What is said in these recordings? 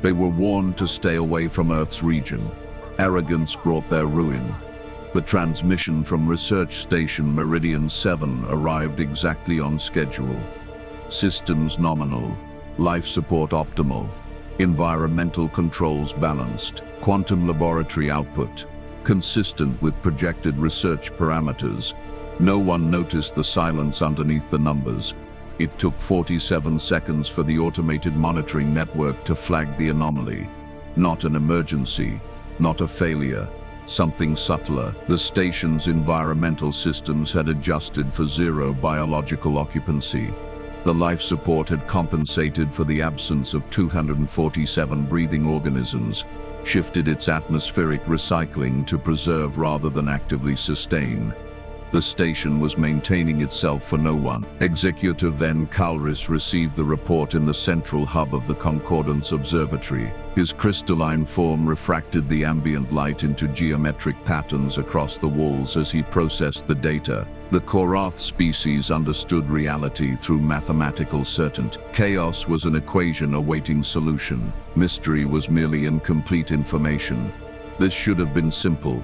They were warned to stay away from Earth's region. Arrogance brought their ruin. The transmission from Research Station Meridian 7 arrived exactly on schedule. Systems nominal, life support optimal, environmental controls balanced, quantum laboratory output consistent with projected research parameters. No one noticed the silence underneath the numbers. It took 47 seconds for the automated monitoring network to flag the anomaly. Not an emergency, not a failure, something subtler. The station's environmental systems had adjusted for zero biological occupancy. The life support had compensated for the absence of 247 breathing organisms, shifted its atmospheric recycling to preserve rather than actively sustain. The station was maintaining itself for no one. Executor Ven Kalris received the report in the central hub of the Concordance Observatory. His crystalline form refracted the ambient light into geometric patterns across the walls as he processed the data. The Korath species understood reality through mathematical certainty. Chaos was an equation awaiting solution. Mystery was merely incomplete information. This should have been simple.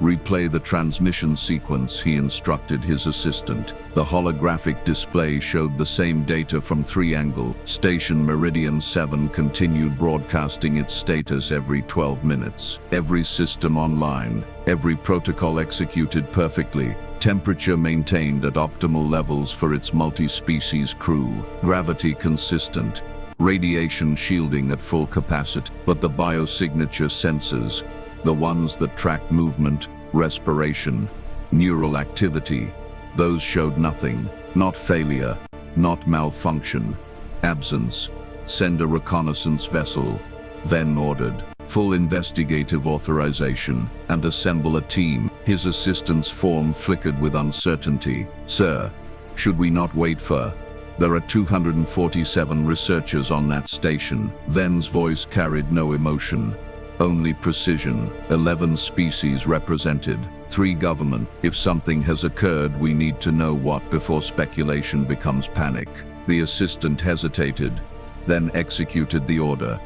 Replay the transmission sequence, he instructed his assistant. The holographic display showed the same data from three angles. Station Meridian 7 continued broadcasting its status every 12 minutes. Every system online, every protocol executed perfectly. Temperature maintained at optimal levels for its multi-species crew. Gravity consistent. Radiation shielding at full capacity. But the biosignature sensors, the ones that track movement, respiration, neural activity, those showed nothing. Not failure, not malfunction. Absence. Send a reconnaissance vessel. Ven ordered. Full investigative authorization, and assemble a team. His assistant's form flickered with uncertainty. Sir, should we not wait for? There are 247 researchers on that station. Ven's voice carried no emotion. Only precision. 11 species represented. 3 government. If something has occurred, we need to know what before speculation becomes panic. The assistant hesitated, then executed the order.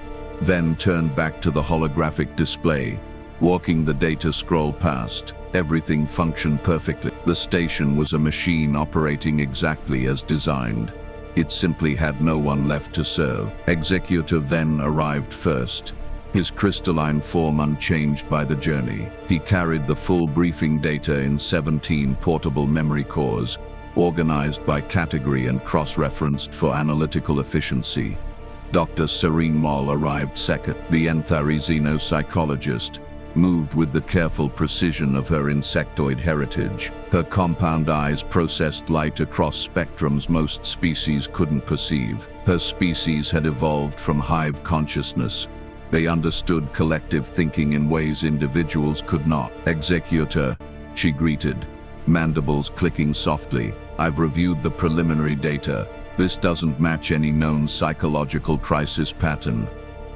Ven turned back to the holographic display. Walking the data scroll past, everything functioned perfectly. The station was a machine operating exactly as designed. It simply had no one left to serve. Executor Ven arrived first, his crystalline form unchanged by the journey. He carried the full briefing data in 17 portable memory cores, organized by category and cross-referenced for analytical efficiency. Dr. Serene Moll arrived second. The Enthari xenopsychologist moved with the careful precision of her insectoid heritage. Her compound eyes processed light across spectrums most species couldn't perceive. Her species had evolved from hive consciousness. They understood collective thinking in ways individuals could not. Executor, she greeted, mandibles clicking softly. I've reviewed the preliminary data. This doesn't match any known psychological crisis pattern.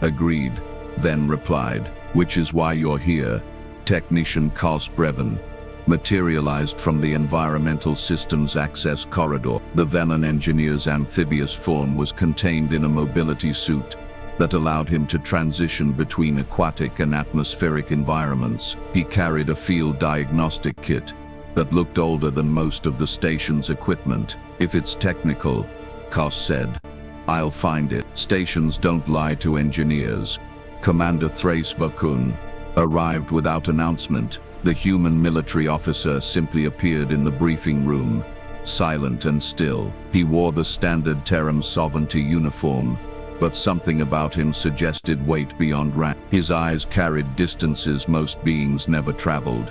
Agreed, Ven replied, which is why you're here. Technician Kos Brevin materialized from the environmental systems access corridor. The Venan engineer's amphibious form was contained in a mobility suit that allowed him to transition between aquatic and atmospheric environments. He carried a field diagnostic kit that looked older than most of the station's equipment. If it's technical, Kos said, I'll find it. Stations don't lie to engineers. Commander Thrace Vakun arrived without announcement. The human military officer simply appeared in the briefing room, silent and still. He wore the standard Terran sovereignty uniform, but something about him suggested weight beyond rank. His eyes carried distances most beings never traveled.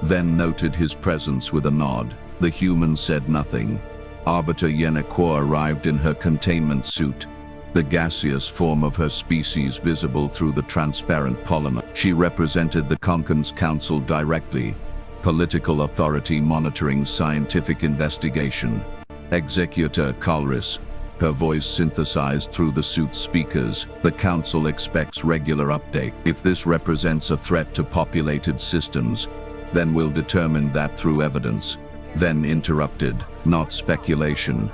Ven noted his presence with a nod. The human said nothing. Arbiter Yennequa arrived in her containment suit, the gaseous form of her species visible through the transparent polymer. She represented the Konkan's Council directly, political authority monitoring scientific investigation. Executor Kalris, her voice synthesized through the suit's speakers. The Council expects regular update. If this represents a threat to populated systems, then we'll determine that through evidence. Ven interrupted, not speculation.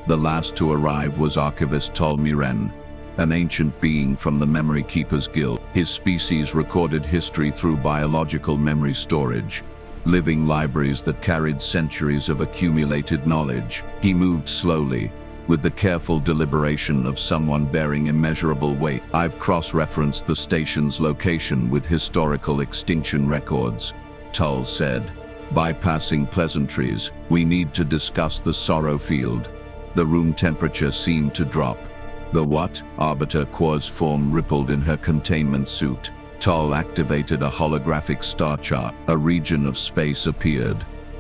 The last to arrive was Archivist Tolmiren. an ancient being from the Memory Keepers Guild. His species recorded history through biological memory storage, living libraries that carried centuries of accumulated knowledge. He moved slowly, with the careful deliberation of someone bearing immeasurable weight. I've cross-referenced the station's location with historical extinction records, Tull said. Bypassing pleasantries, we need to discuss the Sorrow Field. The room temperature seemed to drop. The what? Arbiter Qua's form rippled in her containment suit. Tull activated a holographic star chart. A region of space appeared,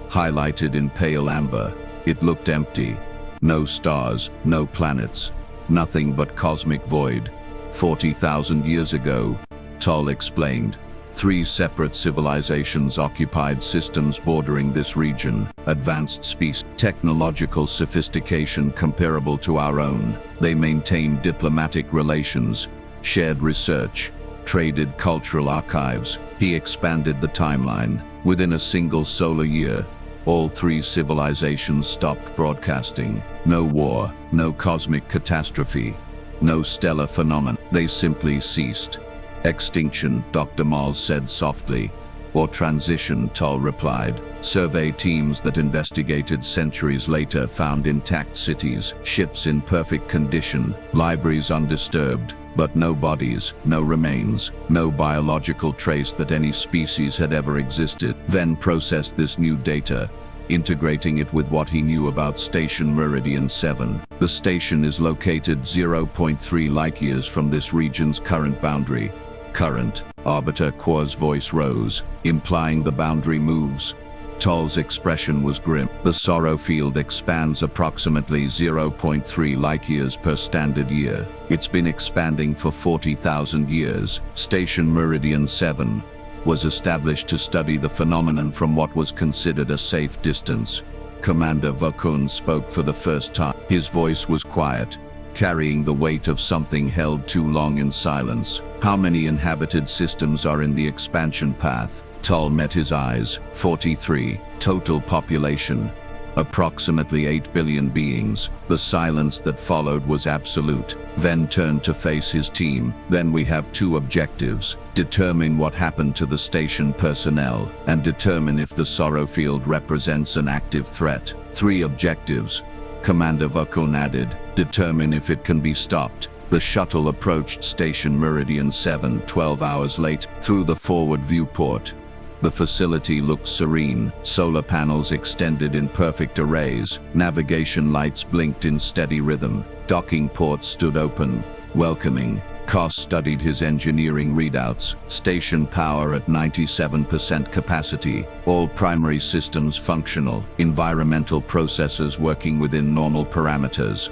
highlighted in pale amber. It looked empty. No stars, no planets, nothing but cosmic void. 40,000 years ago, Tull explained, 3 separate civilizations occupied systems bordering this region. Advanced species, technological sophistication comparable to our own. They maintained diplomatic relations, shared research, traded cultural archives. He expanded the timeline. Within a single solar year, all 3 civilizations stopped broadcasting. No war, no cosmic catastrophe, no stellar phenomenon. They simply ceased. Extinction, Dr. Mal said softly. Or transition, Tull replied. Survey teams that investigated centuries later found intact cities, ships in perfect condition, libraries undisturbed, but no bodies, no remains, no biological trace that any species had ever existed. Ven processed this new data, integrating it with what he knew about Station Meridian 7. The station is located 0.3 light-years from this region's current boundary. Current. Arbiter Qua's voice rose, implying the boundary moves. Tull's expression was grim. The Sorrow Field expands approximately 0.3 light-years per standard year. It's been expanding for 40,000 years. Station Meridian 7 was established to study the phenomenon from what was considered a safe distance. Commander Vokun spoke for the first time. His voice was quiet, carrying the weight of something held too long in silence. How many inhabited systems are in the expansion path? Tull met his eyes. 43. Total population. Approximately 8 billion beings. The silence that followed was absolute. Ven turned to face his team. Then we have 2 objectives. Determine what happened to the station personnel, and determine if the Sorrow Field represents an active threat. 3 objectives. Commander Vokun added. Determine if it can be stopped. The shuttle approached Station Meridian 7 12 hours late, through the forward viewport. The facility looked serene, solar panels extended in perfect arrays, navigation lights blinked in steady rhythm, docking ports stood open, welcoming. Koss studied his engineering readouts, station power at 97% capacity, all primary systems functional, environmental processes working within normal parameters.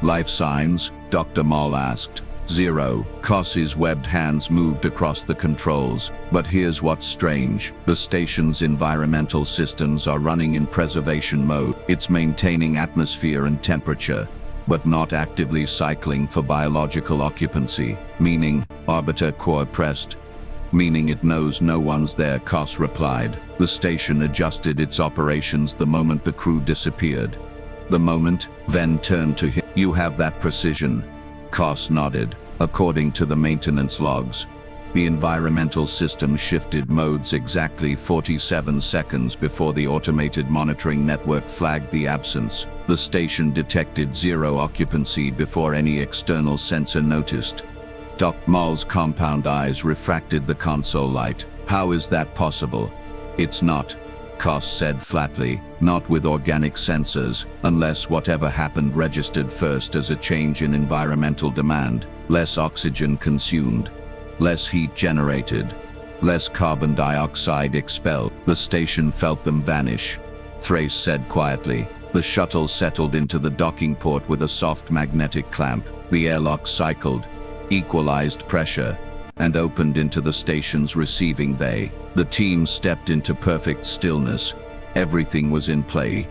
Life signs? Dr. Mal asked. 0. Koss's webbed hands moved across the controls. But here's what's strange. The station's environmental systems are running in preservation mode. It's maintaining atmosphere and temperature, but not actively cycling for biological occupancy. Meaning, Arbiter Qua pressed. Meaning it knows no one's there, Koss replied. The station adjusted its operations the moment the crew disappeared. The moment, Ven turned to him. You have that precision. Koss nodded. According to the maintenance logs, the environmental system shifted modes exactly 47 seconds before the automated monitoring network flagged the absence. The station detected 0 occupancy before any external sensor noticed. Doc Mal's compound eyes refracted the console light. How is that possible? It's not, Koss said flatly, not with organic sensors, unless whatever happened registered first as a change in environmental demand. Less oxygen consumed, less heat generated, less carbon dioxide expelled. The station felt them vanish. Thrace said quietly. The shuttle settled into the docking port with a soft magnetic clamp. The airlock cycled, equalized pressure, and opened into the station's receiving bay. The team stepped into perfect stillness. Everything was in play.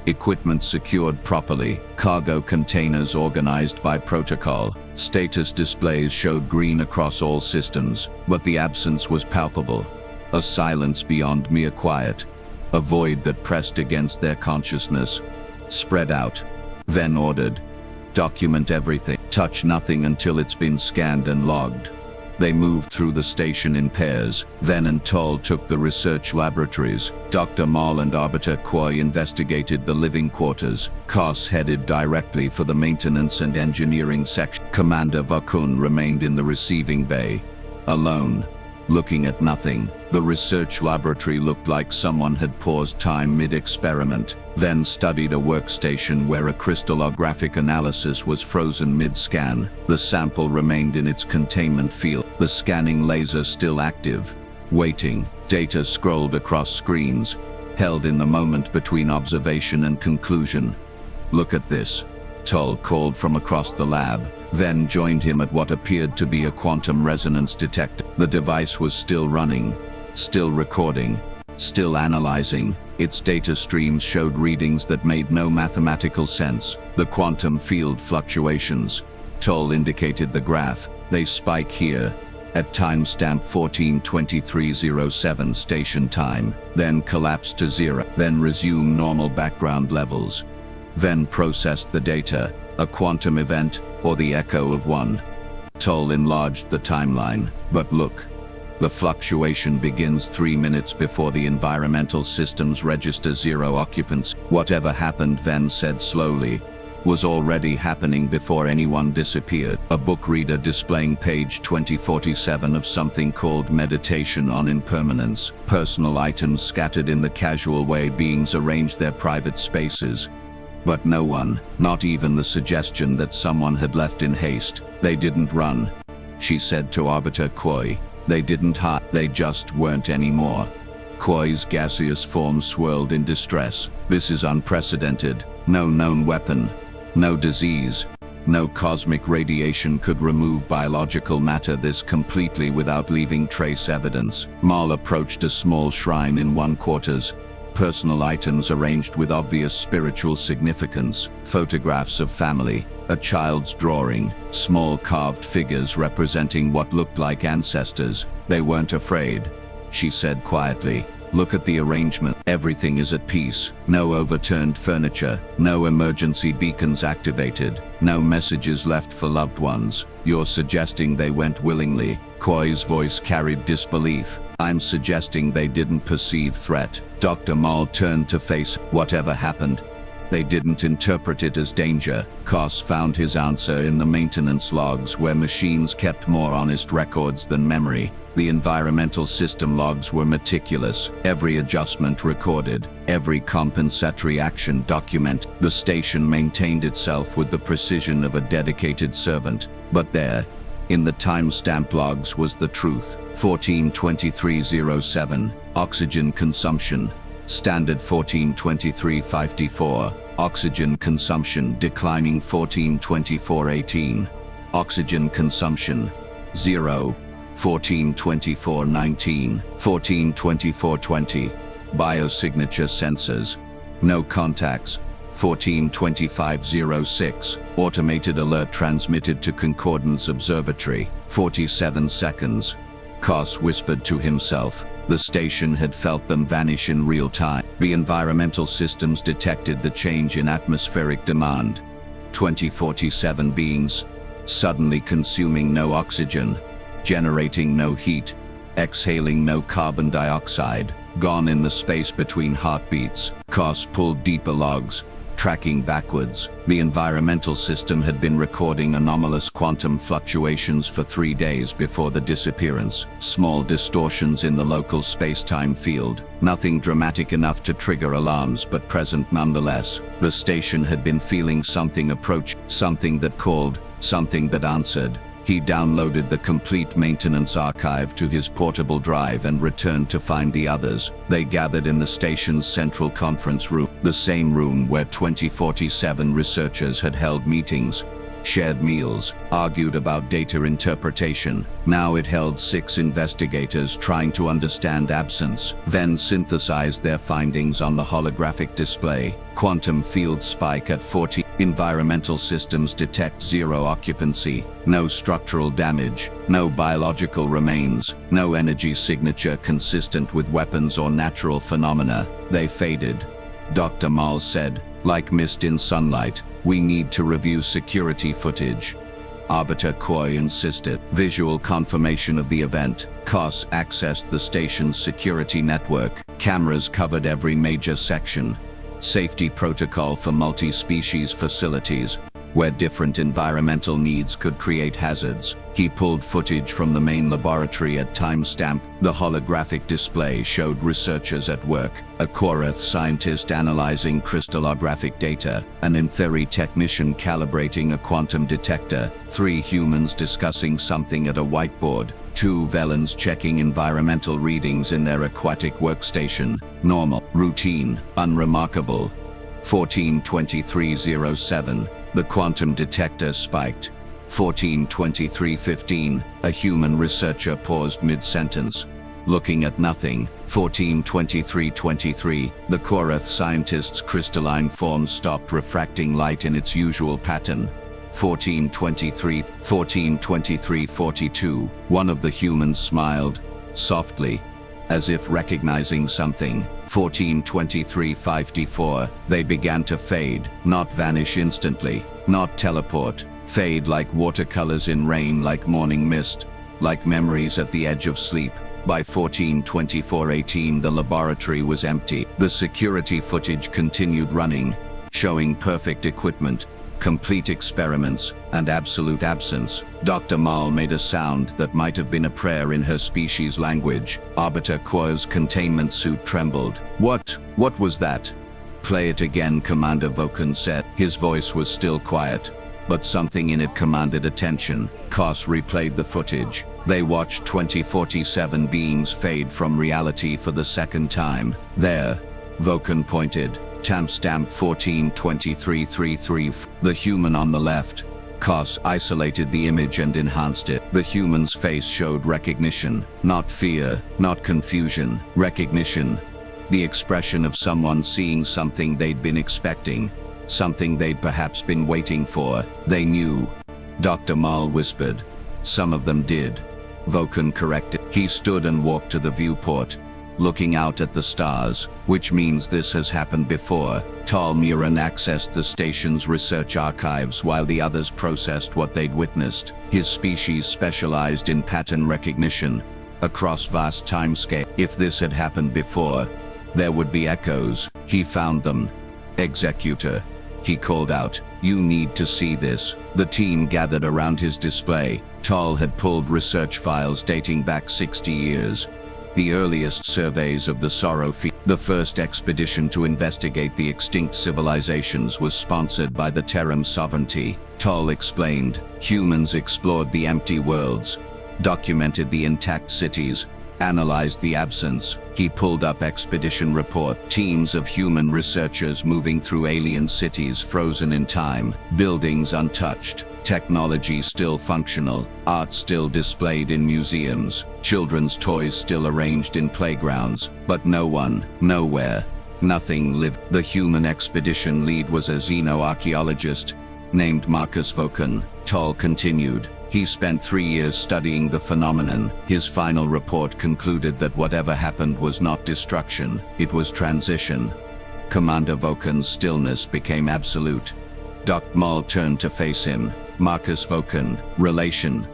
Equipment secured properly, cargo containers organized by protocol. Status displays showed green across all systems, but the absence was palpable. A silence beyond mere quiet, a void that pressed against their consciousness. Spread out, Ven ordered. Document everything. Touch nothing until it's been scanned and logged. They moved through the station in pairs. Ven and Toll took the research laboratories. Dr. Mal and Arbiter Quoy investigated the living quarters. Koss headed directly for the maintenance and engineering section. Commander Vakun remained in the receiving bay, alone, looking at nothing. The research laboratory looked like someone had paused time mid-experiment, then studied a workstation where a crystallographic analysis was frozen mid-scan. The sample remained in its containment field, the scanning laser still active, waiting. Data scrolled across screens, held in the moment between observation and conclusion. "Look at this," Toll called from across the lab. Ven joined him at what appeared to be a quantum resonance detector. The device was still running, still recording, still analyzing. Its data streams showed readings that made no mathematical sense. The quantum field fluctuations. Toll indicated the graph. They spike here, at timestamp 14:23:07 station time, then collapse to zero, then resume normal background levels. Ven processed the data, a quantum event, or the echo of one. Toll enlarged the timeline. But look, the fluctuation begins 3 minutes before the environmental systems register zero occupancy. Whatever happened, Ven said slowly, was already happening before anyone disappeared. A book reader displaying page 2047 of something called Meditation on Impermanence. Personal items scattered in the casual way beings arranged their private spaces. But no one, not even the suggestion that someone had left in haste. They didn't run, she said to Arbiter Quoy. They didn't hide, they just weren't anymore. Quoy's gaseous form swirled in distress. This is unprecedented. No known weapon, no disease, no cosmic radiation could remove biological matter this completely without leaving trace evidence. Mal approached a small shrine in one quarters. Personal items arranged with obvious spiritual significance, photographs of family, a child's drawing, small carved figures representing what looked like ancestors. They weren't afraid, she said quietly. Look at the arrangement. Everything is at peace. No overturned furniture, no emergency beacons activated, no messages left for loved ones. You're suggesting they went willingly? Quoy's voice carried disbelief. I'm suggesting they didn't perceive threat. Dr. Mal turned to face whatever happened. They didn't interpret it as danger. Koss found his answer in the maintenance logs, where machines kept more honest records than memory. The environmental system logs were meticulous, every adjustment recorded, every compensatory action documented. The station maintained itself with the precision of a dedicated servant. But there, in the timestamp logs, was the truth. 14:23:07, oxygen consumption. Standard 14:23:54, oxygen consumption declining 14:24:18, oxygen consumption 0, 14:24:19, 14:24:20, biosignature sensors, no contacts, 14:25:06, automated alert transmitted to Concordance Observatory, 47 seconds. Koss whispered to himself. The station had felt them vanish in real time. The environmental systems detected the change in atmospheric demand. 2047 beings, suddenly consuming no oxygen, generating no heat, exhaling no carbon dioxide, gone in the space between heartbeats. Koss pulled deeper logs, tracking backwards. The environmental system had been recording anomalous quantum fluctuations for 3 days before the disappearance. Small distortions in the local space-time field. Nothing dramatic enough to trigger alarms, but present nonetheless. The station had been feeling something approach, something that called, something that answered. He downloaded the complete maintenance archive to his portable drive and returned to find the others. They gathered in the station's central conference room, the same room where 2047 researchers had held meetings, shared meals, argued about data interpretation. Now it held 6 investigators trying to understand absence, then synthesized their findings on the holographic display. Quantum field spike at 40. Environmental systems detect zero occupancy, no structural damage, no biological remains, no energy signature consistent with weapons or natural phenomena. They faded. Dr. Mal said, like mist in sunlight, we need to review security footage. Arbiter Koi insisted. Visual confirmation of the event. Kos accessed the station's security network. Cameras covered every major section. Safety protocol for multi-species facilities, where different environmental needs could create hazards. He pulled footage from the main laboratory at timestamp. The holographic display showed researchers at work, a Korath scientist analyzing crystallographic data, an in-theory technician calibrating a quantum detector, 3 humans discussing something at a whiteboard, 2 Velans checking environmental readings in their aquatic workstation. Normal, routine, unremarkable. 14:23:07. The quantum detector spiked. 14:23:15, a human researcher paused mid-sentence, looking at nothing. 14:23:23, the Korath scientist's crystalline form stopped refracting light in its usual pattern. 14:23:42, one of the humans smiled, softly, as if recognizing something. 14:23:54, they began to fade, not vanish instantly, not teleport, fade like watercolors in rain, like morning mist, like memories at the edge of sleep. By 14:24:18, the laboratory was empty. The security footage continued running, showing perfect equipment, complete experiments, and absolute absence. Dr. Mal made a sound that might have been a prayer in her species language. Arbiter Koi's containment suit trembled. What was that? Play it again, Commander Vokan said. His voice was still quiet, but something in it commanded attention. Kos replayed the footage. They watched 2047 beings fade from reality for the second time. There, Vokan pointed. Timestamp 14:23:33. The human on the left. Kos isolated the image and enhanced it. The human's face showed recognition, not fear, not confusion, recognition. The expression of someone seeing something they'd been expecting, something they'd perhaps been waiting for. They knew. Dr. Mal whispered. Some of them did. Vokan corrected. He stood and walked to the viewport, looking out at the stars, which means this has happened before. Tal Muran accessed the station's research archives while the others processed what they'd witnessed. His species specialized in pattern recognition across vast timescale. If this had happened before, there would be echoes. He found them. Executor, he called out, you need to see this. The team gathered around his display. Tal had pulled research files dating back 60 years. The earliest surveys of the Sorrow Field. The first expedition to investigate the extinct civilizations was sponsored by the Terran Sovereignty. Tal explained. Humans explored the empty worlds, documented the intact cities, analyzed the absence. He pulled up expedition report. Teams of human researchers moving through alien cities frozen in time, buildings untouched, technology still functional, art still displayed in museums, children's toys still arranged in playgrounds, but no one, nowhere, nothing lived. The human expedition lead was a xenoarchaeologist named Marcus Vokan. Tal continued. He spent 3 years studying the phenomenon. His final report concluded that whatever happened was not destruction, it was transition. Commander Vokan's stillness became absolute. Dr. Mal turned to face him. Marcus Vokan, relation,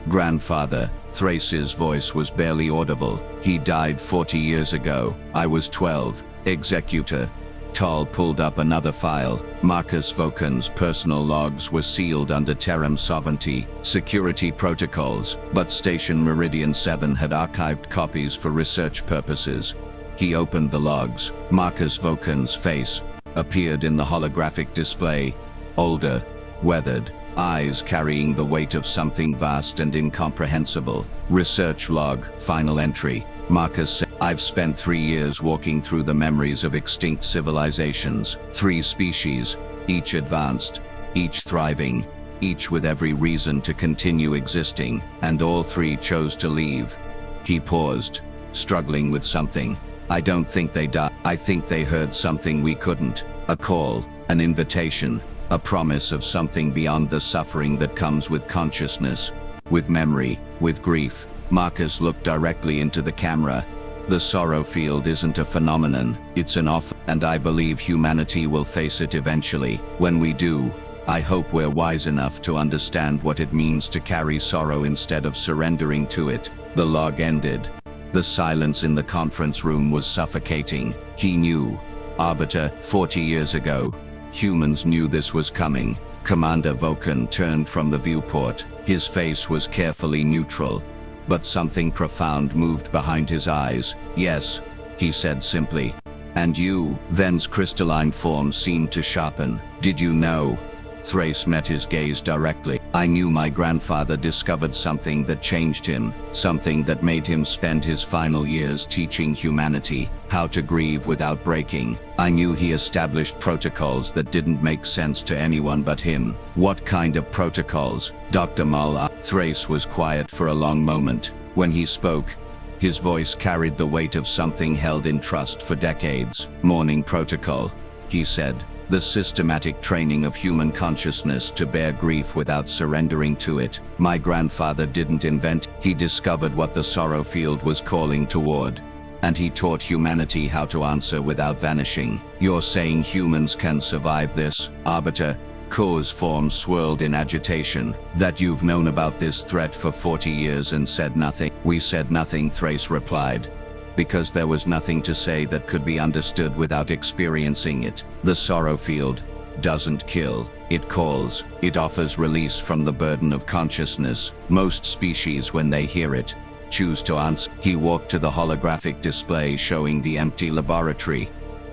grandfather. Thrace's voice was barely audible. He died 40 years ago. I was 12. Executor. Tal pulled up another file. Marcus Vokan's personal logs were sealed under Terran sovereignty, security protocols, but Station Meridian 7 had archived copies for research purposes. He opened the logs. Marcus Vokan's face appeared in the holographic display, older, weathered, eyes carrying the weight of something vast and incomprehensible. Research log, final entry. Marcus said, I've spent 3 years walking through the memories of extinct civilizations. 3 species, each advanced, each thriving, each with every reason to continue existing, and all 3 chose to leave. He paused, struggling with something. I don't think they died. I think they heard something we couldn't. A call, an invitation, a promise of something beyond the suffering that comes with consciousness, with memory, with grief. Marcus looked directly into the camera. The sorrow field isn't a phenomenon, it's an offer, and I believe humanity will face it eventually. When we do, I hope we're wise enough to understand what it means to carry sorrow instead of surrendering to it. The log ended. The silence in the conference room was suffocating. He knew. Arbiter, 40 years ago. Humans knew this was coming. Commander Vulcan turned from the viewport. His face was carefully neutral. But something profound moved behind his eyes. Yes, he said simply. And you? Ven's crystalline form seemed to sharpen. Did you know? Thrace met his gaze directly. I knew my grandfather discovered something that changed him, something that made him spend his final years teaching humanity how to grieve without breaking. I knew he established protocols that didn't make sense to anyone but him. What kind of protocols? Dr. Mull. Thrace was quiet for a long moment. When he spoke, his voice carried the weight of something held in trust for decades. Mourning protocol, he said. The systematic training of human consciousness to bear grief without surrendering to it. My grandfather didn't invent, he discovered what the sorrow field was calling toward. And he taught humanity how to answer without vanishing. You're saying humans can survive this, Arbiter? Kor's form swirled in agitation. That you've known about this threat for 40 years and said nothing? We said nothing, Thrace replied. Because there was nothing to say that could be understood without experiencing it. The sorrow field doesn't kill, it calls. It offers release from the burden of consciousness. Most species, when they hear it, choose to answer. He walked to the holographic display showing the empty laboratory.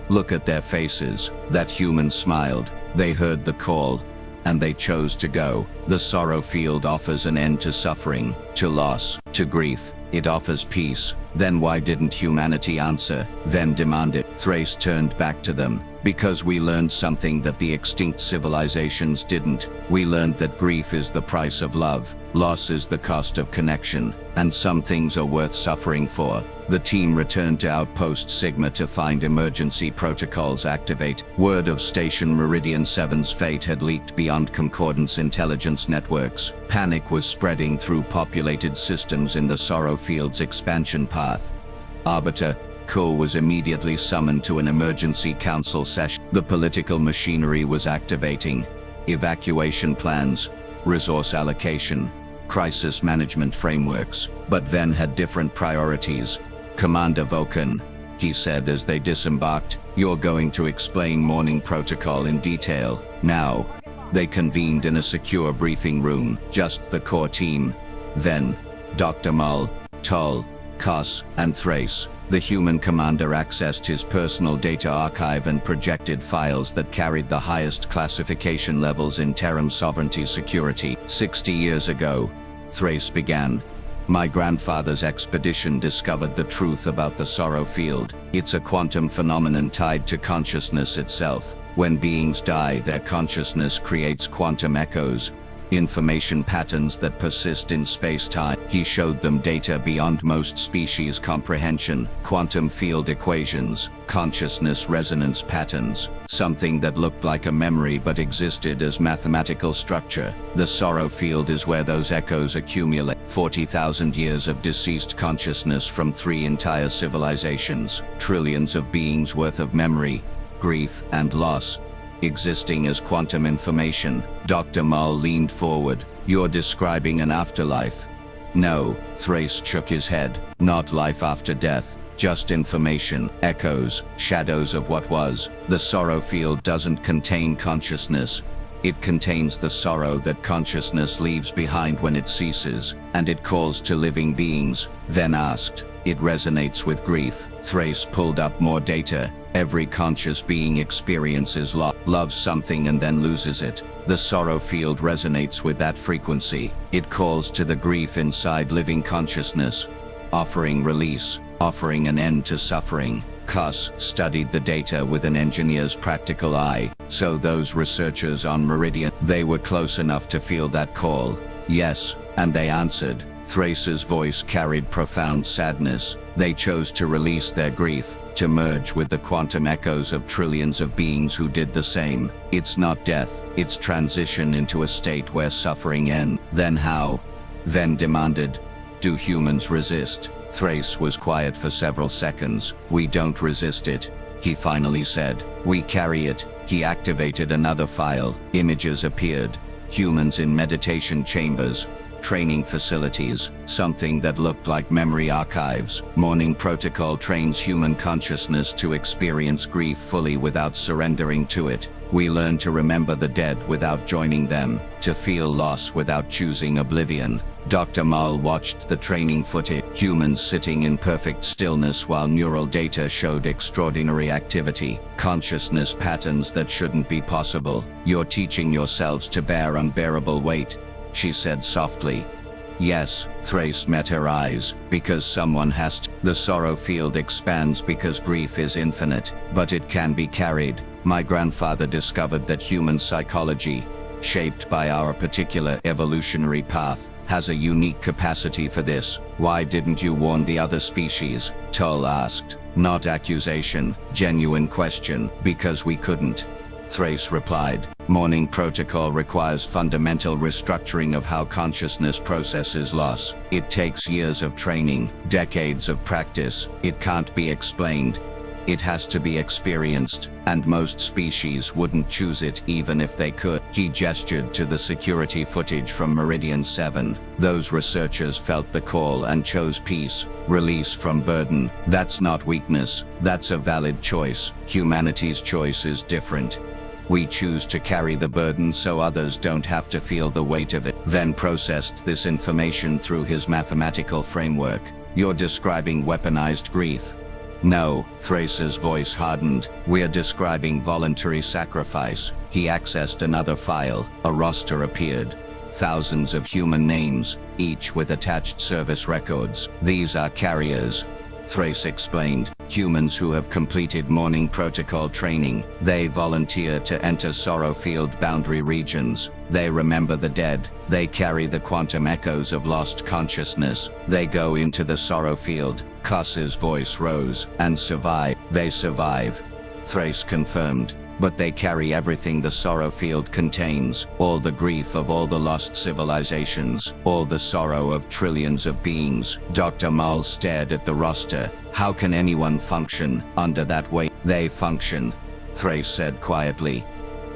Look at their faces. That human smiled. They heard the call, and they chose to go. The sorrow field offers an end to suffering, to loss, to grief. It offers peace. Then why didn't humanity answer? Ven demanded. Thrace turned back to them. Because we learned something that the extinct civilizations didn't. We learned that grief is the price of love, loss is the cost of connection, and some things are worth suffering for. The team returned to Outpost Sigma to find emergency protocols activate. Word of Station Meridian 7's fate had leaked beyond Concordance intelligence networks. Panic was spreading through populated systems in the sorrow field's expansion path. Arbiter Kor was immediately summoned to an emergency council session. The political machinery was activating. Evacuation plans, resource allocation, crisis management frameworks. But Ven had different priorities. Commander Vulcan, he said as they disembarked, you're going to explain mourning protocol in detail. Now. They convened in a secure briefing room, just the core team. Then, Dr. Mull, Tull, Kuss, and Thrace. The human commander accessed his personal data archive and projected files that carried the highest classification levels in Terran sovereignty security. 60 years ago, Thrace began. My grandfather's expedition discovered the truth about the sorrow field. It's a quantum phenomenon tied to consciousness itself. When beings die, their consciousness creates quantum echoes, information patterns that persist in space-time. He showed them data beyond most species' comprehension, quantum field equations, consciousness resonance patterns, something that looked like a memory but existed as mathematical structure. The sorrow field is where those echoes accumulate. 40,000 years of deceased consciousness from 3 entire civilizations, trillions of beings worth of memory, grief, and loss, existing as quantum information. Dr. Mull leaned forward. You're describing an afterlife. No, Thrace shook his head. Not life after death, just information, echoes, shadows of what was. The sorrow field doesn't contain consciousness. It contains the sorrow that consciousness leaves behind when it ceases, and it calls to living beings. Then asked, it resonates with grief. Thrace pulled up more data. Every conscious being experiences loss, loves something and then loses it. The sorrow field resonates with that frequency. It calls to the grief inside living consciousness, offering release, offering an end to suffering. Kuss studied the data with an engineer's practical eye. So those researchers on Meridian, they were close enough to feel that call. Yes, and they answered. Thrace's voice carried profound sadness. They chose to release their grief, to merge with the quantum echoes of trillions of beings who did the same. It's not death, it's transition into a state where suffering ends. Then how? Ven demanded. Do humans resist? Thrace was quiet for several seconds. We don't resist it, he finally said. We carry it, He activated another file. Images appeared. Humans in meditation chambers, training facilities, something that looked like memory archives. Morning protocol trains human consciousness to experience grief fully without surrendering to it. We learn to remember the dead without joining them, to feel loss without choosing oblivion. Dr. Mull watched the training footage, humans sitting in perfect stillness while neural data showed extraordinary activity, consciousness patterns that shouldn't be possible. "You're teaching yourselves to bear unbearable weight," she said softly. "Yes," Thrace met her eyes, "because someone has to. The sorrow field expands because grief is infinite, but it can be carried. My grandfather discovered that human psychology, shaped by our particular evolutionary path, has a unique capacity for this. Why didn't you warn the other species?" Tull asked. Not accusation, genuine question. "Because we couldn't," Thrace replied. "Morning protocol requires fundamental restructuring of how consciousness processes loss. It takes years of training, decades of practice. It can't be explained. It has to be experienced, and most species wouldn't choose it even if they could." He gestured to the security footage from Meridian 7. "Those researchers felt the call and chose peace, release from burden. That's not weakness, that's a valid choice. Humanity's choice is different. We choose to carry the burden so others don't have to feel the weight of it." Venn processed this information through his mathematical framework. "You're describing weaponized grief." "No," Thrace's voice hardened. "We're describing voluntary sacrifice." He accessed another file. A roster appeared. Thousands of human names, each with attached service records. "These are carriers," Thrace explained. "Humans who have completed morning protocol training. They volunteer to enter sorrow field boundary regions. They remember the dead. They carry the quantum echoes of lost consciousness. They go into the sorrow field." Cuss's voice rose. "And survive." "They survive," Thrace confirmed. "But they carry everything the sorrow field contains, all the grief of all the lost civilizations, all the sorrow of trillions of beings." Dr. Mull stared at the roster. "How can anyone function under that weight?" "They function," Thrace said quietly.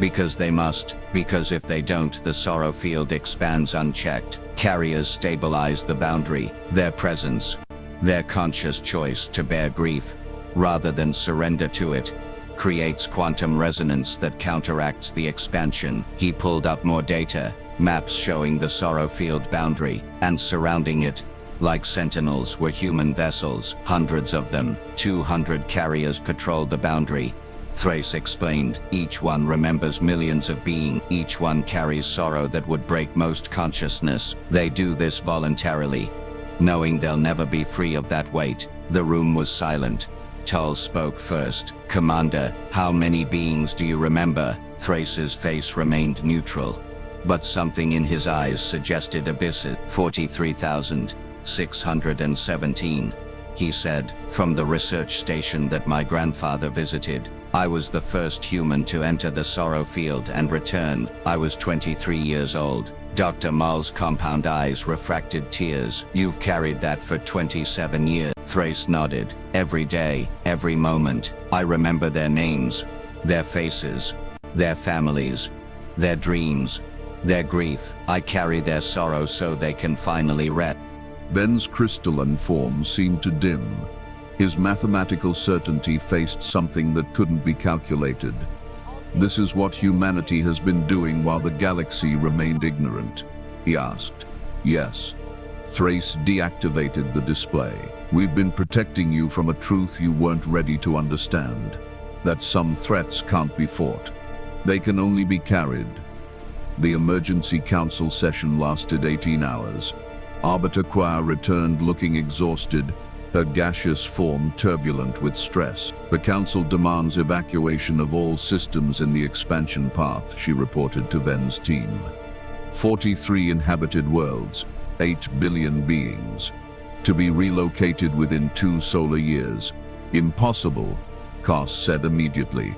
"Because they must. Because if they don't, the sorrow field expands unchecked. Carriers stabilize the boundary. Their presence, their conscious choice to bear grief, rather than surrender to it, creates quantum resonance that counteracts the expansion." He pulled up more data, maps showing the sorrow field boundary, and surrounding it, like sentinels, were human vessels, hundreds of them. 200 carriers patrolled the boundary. Thrace explained. "Each one remembers millions of beings. Each one carries sorrow that would break most consciousness. They do this voluntarily, knowing they'll never be free of that weight." The room was silent. Tull spoke first. "Commander, how many beings do you remember?" Thrace's face remained neutral, but something in his eyes suggested abysses. 43,617, he said. "From the research station that my grandfather visited. I was the first human to enter the sorrow field and return. I was 23 years old." Dr. Mull's compound eyes refracted tears. "You've carried that for 27 years. Thrace nodded. "Every day, every moment. I remember their names, their faces, their families, their dreams, their grief. I carry their sorrow so they can finally rest." Ven's crystalline form seemed to dim. His mathematical certainty faced something that couldn't be calculated. "This is what humanity has been doing while the galaxy remained ignorant?" he asked. "Yes." Thrace deactivated the display. "We've been protecting you from a truth you weren't ready to understand. That some threats can't be fought. They can only be carried." The emergency council session lasted 18 hours. Arbiter Qua returned looking exhausted, her gaseous form turbulent with stress. "The Council demands evacuation of all systems in the expansion path," she reported to Ven's team. 43 inhabited worlds, 8 billion beings. To be relocated within 2 solar years. "Impossible," Koss said immediately.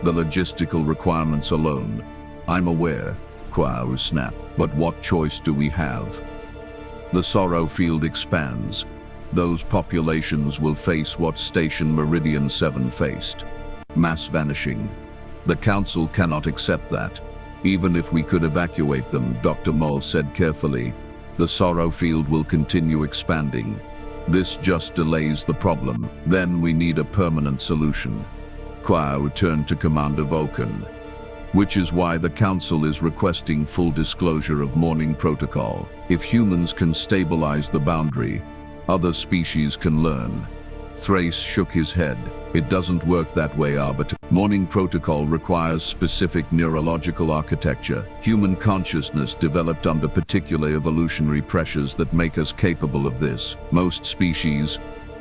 "The logistical requirements alone." "I'm aware," Quao snapped. "But what choice do we have? The sorrow field expands. Those populations will face what Station Meridian 7 faced. Mass vanishing. The Council cannot accept that. Even if we could evacuate them, Dr. Mole said carefully, the Sorrow field will continue expanding. This just delays the problem. Then we need a permanent solution. Quire returned to Commander Vulcan, which is why the Council is requesting full disclosure of Morning Protocol. If humans can stabilize the boundary, other species can learn. Thrace shook his head. It doesn't work that way, Arbiter. Morning Protocol requires specific neurological architecture, human consciousness developed under particular evolutionary pressures that make us capable of this. Most species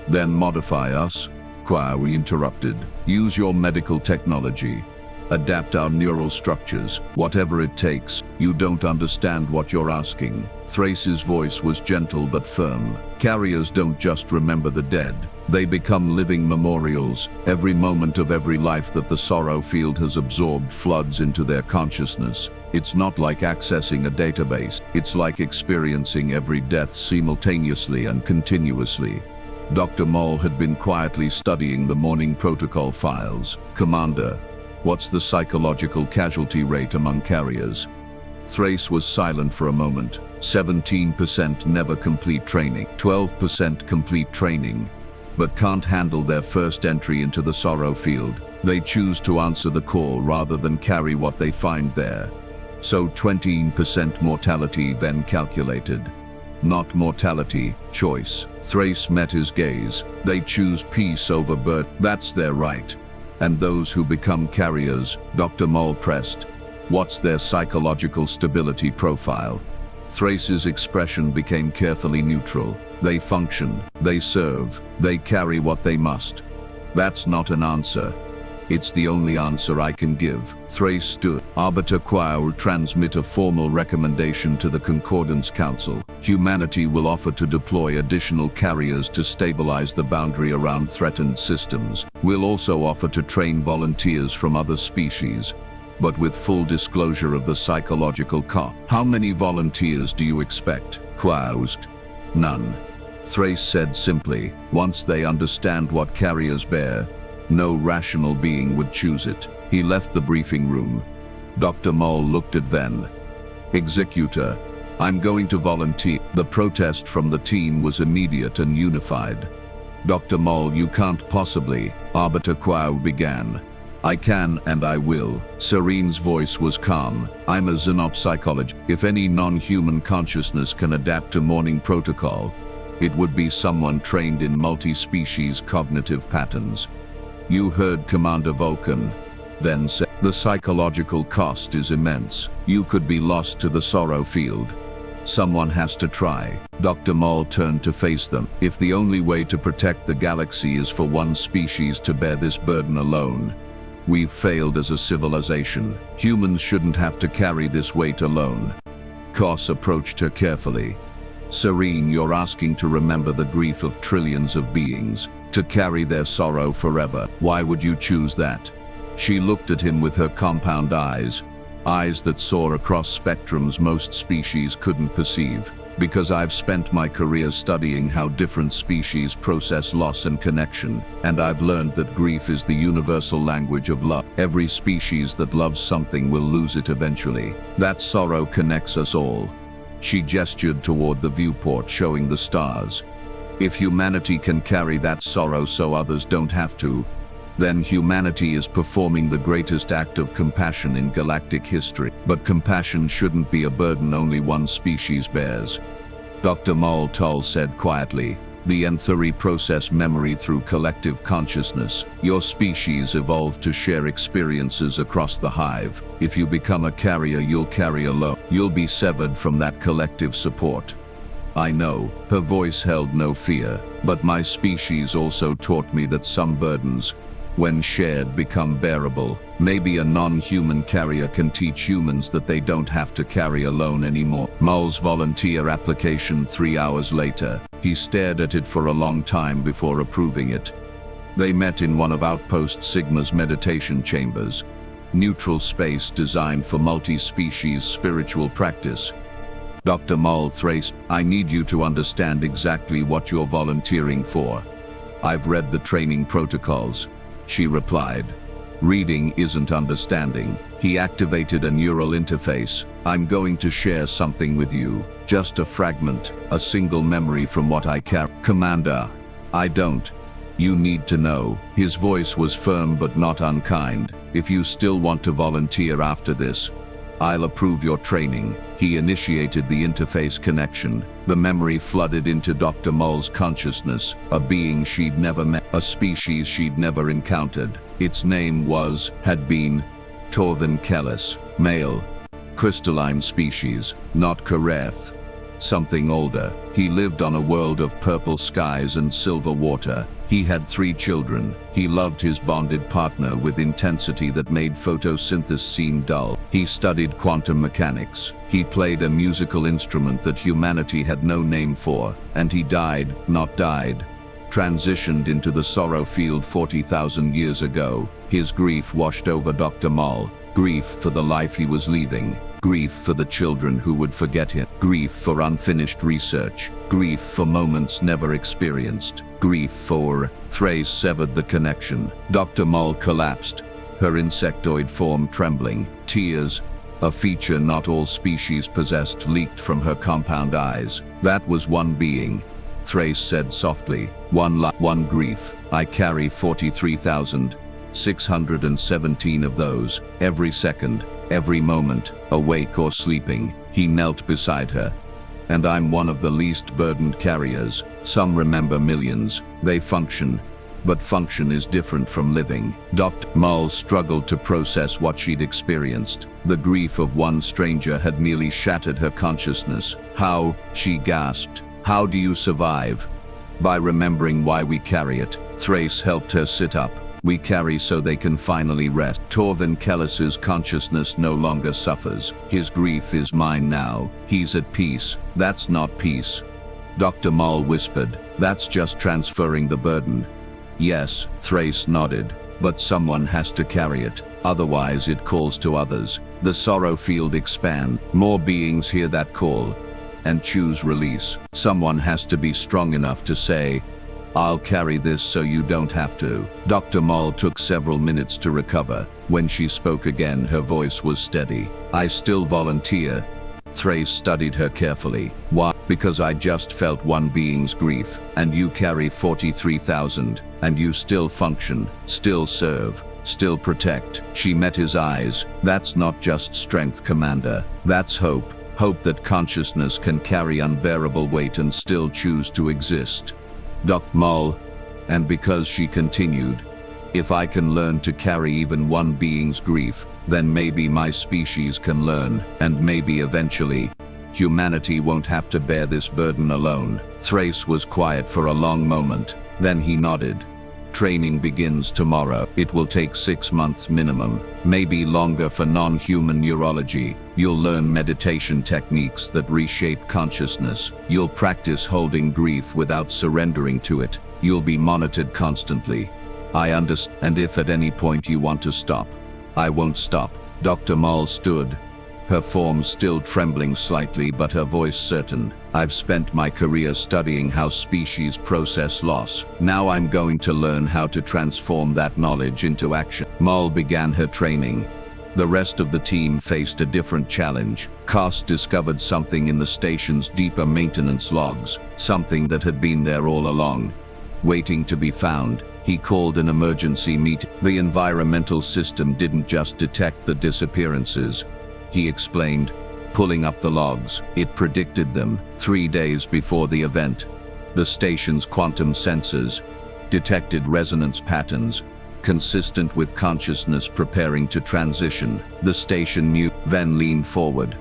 then modify us. Quire interrupted. Use your medical technology. Adapt our neural structures, whatever it takes. You don't understand what you're asking. Thrace's voice was gentle but firm. Carriers don't just remember the dead. They become living memorials. Every moment of every life that the Sorrow field has absorbed floods into their consciousness. It's not like accessing a database. It's like experiencing every death simultaneously and continuously. Dr. Mole had been quietly studying the Morning Protocol files. Commander, what's the psychological casualty rate among carriers? Thrace was silent for a moment. 17% never complete training, 12% complete training, but can't handle their first entry into the Sorrow field. They choose to answer the call rather than carry what they find there. So 20% mortality then calculated. Not mortality, choice. Thrace met his gaze. They choose peace over birth. That's their right. And those who become carriers, Dr. Mole pressed, what's their psychological stability profile? Thrace's expression became carefully neutral. They function, they serve, they carry what they must. That's not an answer. It's the only answer I can give. Thrace stood. Arbiter Quire will transmit a formal recommendation to the Concordance Council. Humanity will offer to deploy additional carriers to stabilize the boundary around threatened systems. We'll also offer to train volunteers from other species, but with full disclosure of the psychological cost. How many volunteers do you expect? Quire asked. None. Thrace said simply, once they understand what carriers bear, no rational being would choose it. He left the briefing room. Dr. Mole looked at Ven. Executor, I'm going to volunteer. The protest from the team was immediate and unified. Dr. Mole, you can't possibly, Arbiter Quire began. I can and I will. Serene's voice was calm. I'm a xenopsychologist. If any non-human consciousness can adapt to Morning Protocol, it would be someone trained in multi-species cognitive patterns. You heard Commander Vulcan then said, the psychological cost is immense. You could be lost to the Sorrow field. Someone has to try. Dr. Mole turned to face them. If the only way to protect the galaxy is for one species to bear this burden alone, we've failed as a civilization. Humans shouldn't have to carry this weight alone. Koss approached her carefully. Serene, you're asking to remember the grief of trillions of beings, to carry their sorrow forever. Why would you choose that? She looked at him with her compound eyes that saw across spectrums most species couldn't perceive. Because I've spent my career studying how different species process loss and connection, and I've learned that grief is the universal language of love. Every species that loves something will lose it eventually. That sorrow connects us all. She gestured toward the viewport showing the stars. If humanity can carry that sorrow so others don't have to, then humanity is performing the greatest act of compassion in galactic history. But compassion shouldn't be a burden only one species bears. Dr. Mole Tull said quietly, the N3 process memory through collective consciousness. Your species evolved to share experiences across the hive. If you become a carrier, you'll carry alone. You'll be severed from that collective support. I know, her voice held no fear, but my species also taught me that some burdens, when shared, become bearable. Maybe a non-human carrier can teach humans that they don't have to carry alone anymore. Mole's volunteer application 3 hours later. He stared at it for a long time before approving it. They met in one of Outpost Sigma's meditation chambers. Neutral space designed for multi-species spiritual practice. Dr. Mole Thrace, I need you to understand exactly what you're volunteering for. I've read the training protocols, she replied. Reading isn't understanding. He activated a neural interface. I'm going to share something with you. Just a fragment, a single memory from what I carry. Commander, I don't. You need to know. His voice was firm but not unkind. If you still want to volunteer after this, I'll approve your training. He initiated the interface connection. The memory flooded into Dr. Mull's consciousness, a being she'd never met, a species she'd never encountered. Its name had been Torvin Kellis, male, crystalline species, not Kareth. Something older. He lived on a world of purple skies and silver water. He had 3 children. He loved his bonded partner with intensity that made photosynthesis seem dull. He studied quantum mechanics. He played a musical instrument that humanity had no name for. And he transitioned into the sorrow field 40,000 years ago. His grief washed over Dr. Mull. Grief for the life he was leaving. Grief for the children who would forget him. Grief for unfinished research. Grief for moments never experienced. Grief for... Thrace severed the connection. Dr. Mull collapsed, her insectoid form trembling. Tears, a feature not all species possessed, leaked from her compound eyes. That was one being, Thrace said softly. One grief. I carry 43,617 of those, every second, every moment, awake or sleeping. He knelt beside her. And I'm one of the least burdened carriers. Some remember millions. They function. But function is different from living. Dr. Mull struggled to process what she'd experienced. The grief of one stranger had nearly shattered her consciousness. How, she gasped, how do you survive? By remembering why we carry it. Thrace helped her sit up. We carry so they can finally rest. Torvin Kellis's consciousness no longer suffers. His grief is mine now. He's at peace. That's not peace. Dr. Mull whispered. That's just transferring the burden. Yes, Thrace nodded. But someone has to carry it. Otherwise it calls to others. The sorrow field expands. More beings hear that call and choose release. Someone has to be strong enough to say, I'll carry this so you don't have to. Dr. Mull took several minutes to recover. When she spoke again, her voice was steady. I still volunteer. Thrace studied her carefully. Why? Because I just felt one being's grief, and you carry 43,000, and you still function, still serve, still protect. She met his eyes. That's not just strength, Commander. That's hope. Hope that consciousness can carry unbearable weight and still choose to exist. Dr. Mull, and because she continued, if I can learn to carry even one being's grief, then maybe my species can learn, and maybe eventually, humanity won't have to bear this burden alone. Thrace was quiet for a long moment, then he nodded. Training begins tomorrow. It will take 6 months minimum, maybe longer for non-human neurology. You'll learn meditation techniques that reshape consciousness. You'll practice holding grief without surrendering to it. You'll be monitored constantly. I understand, and if at any point you want to stop, I won't stop. Dr. Mull stood, her form still trembling slightly but her voice certain. I've spent my career studying how species process loss. Now I'm going to learn how to transform that knowledge into action. Mull began her training. The rest of the team faced a different challenge. Koss discovered something in the station's deeper maintenance logs, something that had been there all along, waiting to be found. He called an emergency meeting. The environmental system didn't just detect the disappearances, he explained, pulling up the logs. It predicted them 3 days before the event. The station's quantum sensors detected resonance patterns consistent with consciousness preparing to transition. The station knew. Then leaned forward.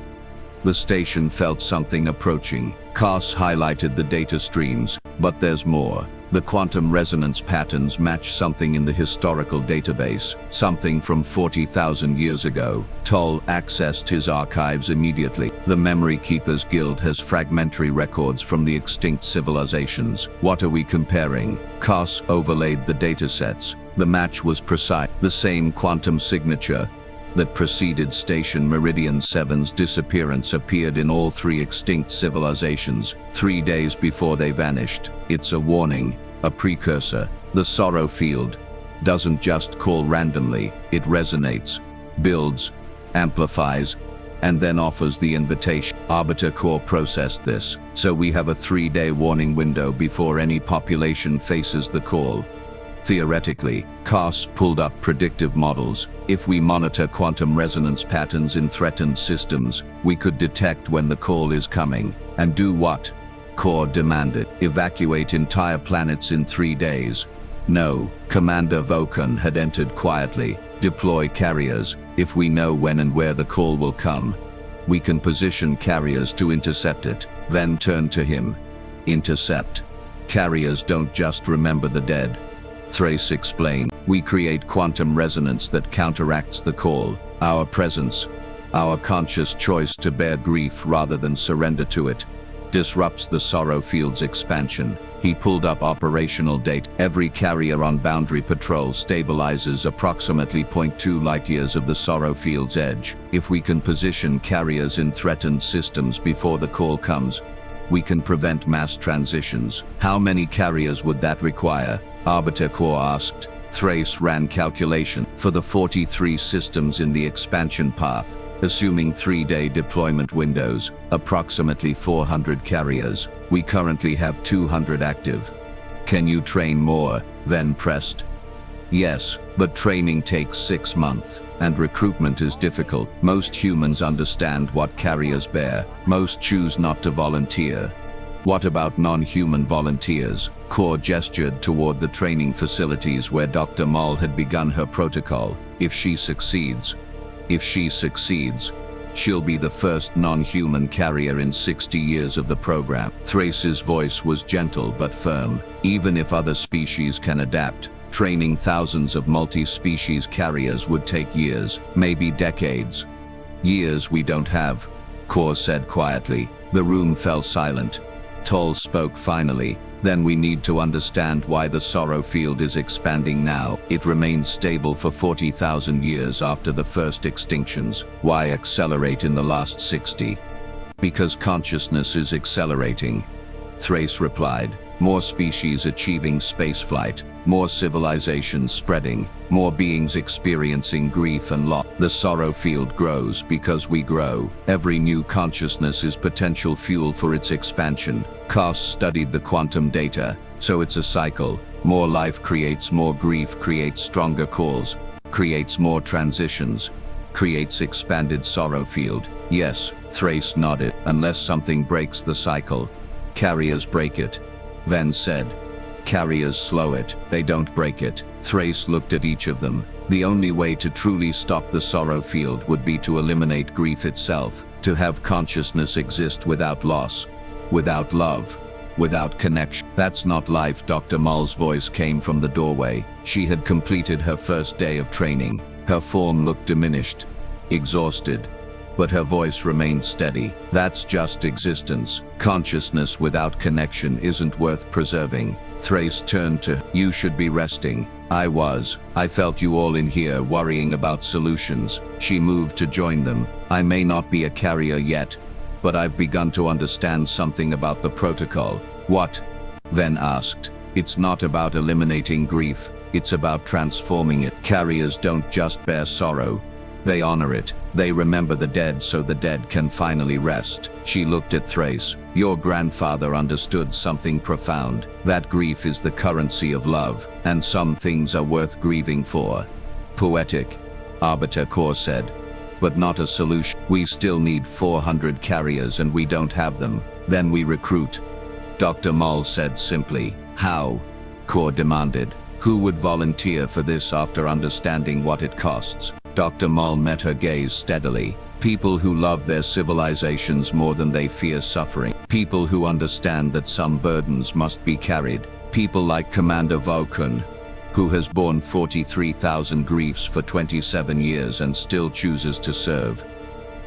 The station felt something approaching. Koss highlighted the data streams, but there's more. The quantum resonance patterns match something in the historical database, something from 40,000 years ago. Toll accessed his archives immediately. The Memory Keepers Guild has fragmentary records from the extinct civilizations. What are we comparing? Koss overlaid the datasets. The match was precise. The same quantum signature that preceded Station Meridian 7's disappearance appeared in all 3 extinct civilizations, 3 days before they vanished. It's a warning, a precursor. The sorrow field, doesn't just call randomly, it resonates, builds, amplifies, and then offers the invitation. Arbiter Core processed this, so we have a 3-day warning window before any population faces the call. Theoretically, CAS pulled up predictive models. If we monitor quantum resonance patterns in threatened systems, we could detect when the call is coming. And do what? Core demanded. Evacuate entire planets in 3 days. No, Commander Vulcan had entered quietly. Deploy carriers. If we know when and where the call will come, we can position carriers to intercept it. Then turn to him. Intercept. Carriers don't just remember the dead. Thrace explained. We create quantum resonance that counteracts the call. Our presence, our conscious choice to bear grief rather than surrender to it, disrupts the sorrow field's expansion. He pulled up operational data. Every carrier on boundary patrol stabilizes approximately 0.2 light-years of the sorrow field's edge. If we can position carriers in threatened systems before the call comes, we can prevent mass transitions. How many carriers would that require? Arbiter Core asked. Thrace ran calculation. For the 43 systems in the expansion path, assuming 3-day deployment windows, approximately 400 carriers. We currently have 200 active. Can you train more? Then pressed. Yes, but training takes 6 months, and recruitment is difficult. Most humans understand what carriers bear. Most choose not to volunteer. What about non-human volunteers? Core gestured toward the training facilities where Dr. Moll had begun her protocol. If she succeeds, she'll be the first non-human carrier in 60 years of the program. Thrace's voice was gentle but firm. Even if other species can adapt, training thousands of multi-species carriers would take years, maybe decades. Years we don't have, Core said quietly. The room fell silent. Toll spoke finally. Then we need to understand why the sorrow field is expanding now. It remained stable for 40,000 years after the first extinctions. Why accelerate in the last 60? Because consciousness is accelerating, Thrace replied. More species achieving spaceflight, more civilizations spreading, more beings experiencing grief and loss. The sorrow field grows because we grow. Every new consciousness is potential fuel for its expansion. CAS studied the quantum data, so it's a cycle. More life creates more grief, creates stronger calls, creates more transitions, creates expanded sorrow field. Yes, Thrace nodded. Unless something breaks the cycle, carriers break it. Ven said. Carriers slow it, they don't break it. Thrace looked at each of them. The only way to truly stop the sorrow field would be to eliminate grief itself, to have consciousness exist without loss, without love, without connection. That's not life. Dr. Moll's voice came from the doorway. She had completed her first day of training. Her form looked diminished, exhausted, but her voice remained steady. That's just existence. Consciousness without connection isn't worth preserving. Thrace turned to, you should be resting. I felt you all in here worrying about solutions. She moved to join them. I may not be a carrier yet, but I've begun to understand something about the protocol. What? Ven asked. It's not about eliminating grief, it's about transforming it. Carriers don't just bear sorrow, they honor it. They remember the dead so the dead can finally rest. She looked at Thrace. Your grandfather understood something profound. That grief is the currency of love, and some things are worth grieving for. Poetic, Arbiter Core said, but not a solution. We still need 400 carriers and we don't have them. Then we recruit. Dr. Moll said simply. How? Core demanded. Who would volunteer for this after understanding what it costs? Dr. Moll met her gaze steadily. People who love their civilizations more than they fear suffering. People who understand that some burdens must be carried. People like Commander Vulcan, who has borne 43,000 griefs for 27 years and still chooses to serve.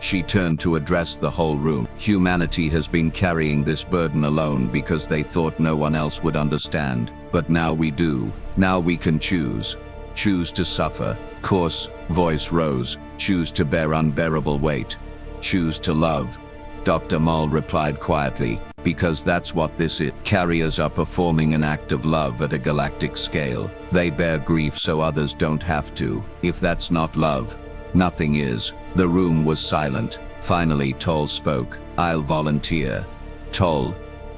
She turned to address the whole room. Humanity has been carrying this burden alone because they thought no one else would understand. But now we do. Now we can choose. Choose to suffer. Coarse voice rose. Choose to bear unbearable weight. Choose to love. Dr. Moll replied quietly. Because that's what this is. Carriers are performing an act of love at a galactic scale. They bear grief so others don't have to. If that's not love, nothing is. The room was silent. Finally, Toll spoke. I'll volunteer. Toll,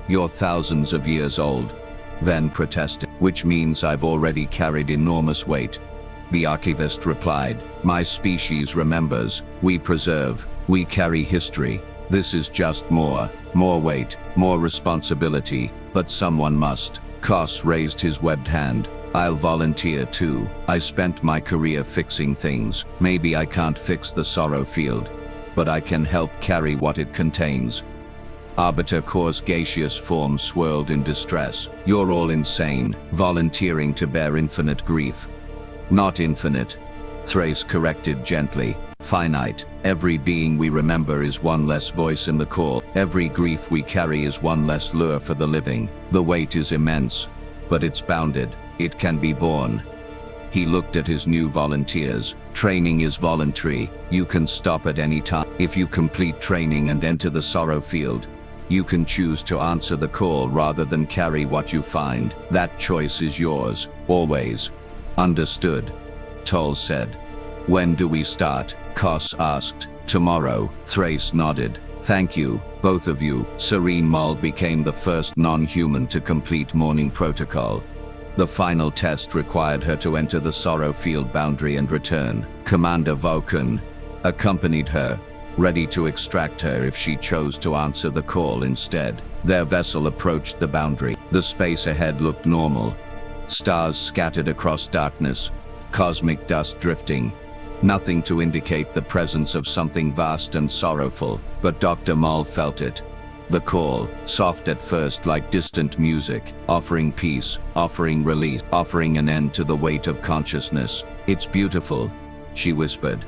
you're thousands of years old. Ven protested. Which means I've already carried enormous weight. The archivist replied. My species remembers. We preserve. We carry history. This is just more weight, more responsibility, but someone must. Kos raised his webbed hand. I'll volunteer too. I spent my career fixing things. Maybe I can't fix the sorrow field, but I can help carry what it contains. Arbiter Kor's gaseous form swirled in distress. You're all insane, volunteering to bear infinite grief. Not infinite, Thrace corrected gently. Finite. Every being we remember is one less voice in the call. Every grief we carry is one less lure for the living. The weight is immense, but it's bounded. It can be borne. He looked at his new volunteers. Training is voluntary. You can stop at any time. If you complete training and enter the sorrow field, you can choose to answer the call rather than carry what you find. That choice is yours, always. Understood, Toll said. When do we start? Kos asked. Tomorrow, Thrace nodded. Thank you, both of you. Serene Mull became the first non-human to complete morning protocol. The final test required her to enter the sorrow field boundary and return. Commander Vulcan accompanied her, ready to extract her if she chose to answer the call instead. Their vessel approached the boundary. The space ahead looked normal. Stars scattered across darkness, cosmic dust drifting. Nothing to indicate the presence of something vast and sorrowful, but Dr. Mull felt it. The call, soft at first like distant music, offering peace, offering release, offering an end to the weight of consciousness. It's beautiful, she whispered.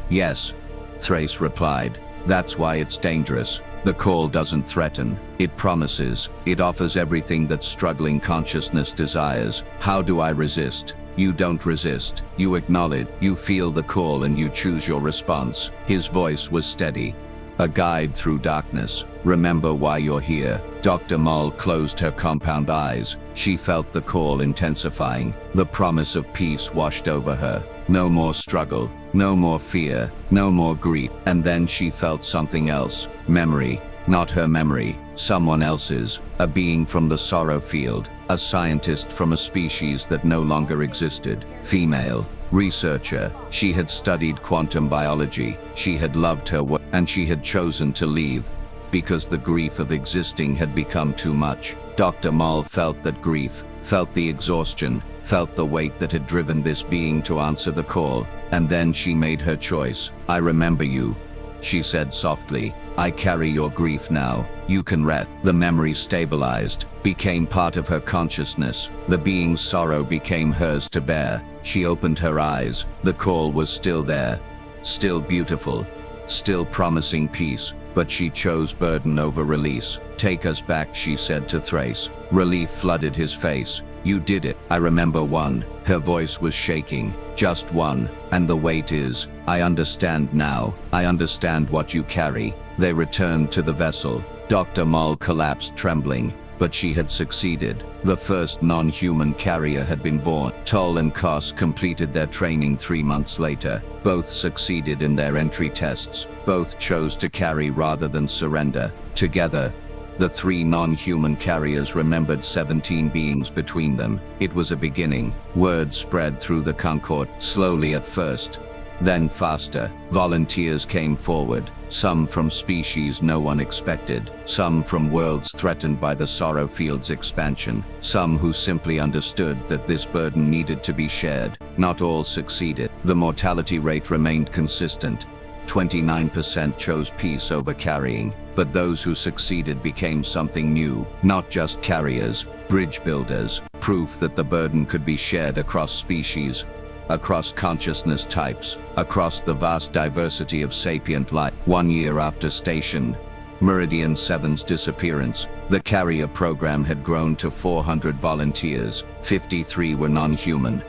Yes, Thrace replied. That's why it's dangerous. The call doesn't threaten, it promises. It offers everything that struggling consciousness desires. How do I resist? You don't resist. You acknowledge. You feel the call and you choose your response. His voice was steady. A guide through darkness. Remember why you're here. Dr. Mull closed her compound eyes. She felt the call intensifying. The promise of peace washed over her. No more struggle. No more fear. No more grief. And then she felt something else. Memory. Not her memory. Someone else's. A being from the sorrow field. A scientist from a species that no longer existed. Female. Researcher. She had studied quantum biology. She had loved her work, and she had chosen to leave because the grief of existing had become too much. Dr. Mull felt that grief, felt the exhaustion, felt the weight that had driven this being to answer the call, and then she made her choice. I remember you, she said softly. I carry your grief now. You can rest. The memory stabilized, became part of her consciousness. The being's sorrow became hers to bear. She opened her eyes. The call was still there, still beautiful, still promising peace, but she chose burden over release. Take us back, she said to Thrace. Relief flooded his face. You did it. I remember one. Her voice was shaking. Just one. And the weight is, I understand now. I understand what you carry. They returned to the vessel. Dr. Mull collapsed trembling, but she had succeeded. The first non-human carrier had been born. Toll and Kos completed their training 3 months later. Both succeeded in their entry tests. Both chose to carry rather than surrender. Together, the 3 non-human carriers remembered 17 beings between them. It was a beginning. Word spread through the Concord, slowly at first, then faster. Volunteers came forward, some from species no one expected, some from worlds threatened by the sorrow field's expansion, some who simply understood that this burden needed to be shared. Not all succeeded. The mortality rate remained consistent. 29% chose peace over carrying, but those who succeeded became something new, not just carriers, bridge builders, proof that the burden could be shared across species, across consciousness types, across the vast diversity of sapient life. 1 year after Station Meridian 7's disappearance, the carrier program had grown to 400 volunteers. 53 were non-human.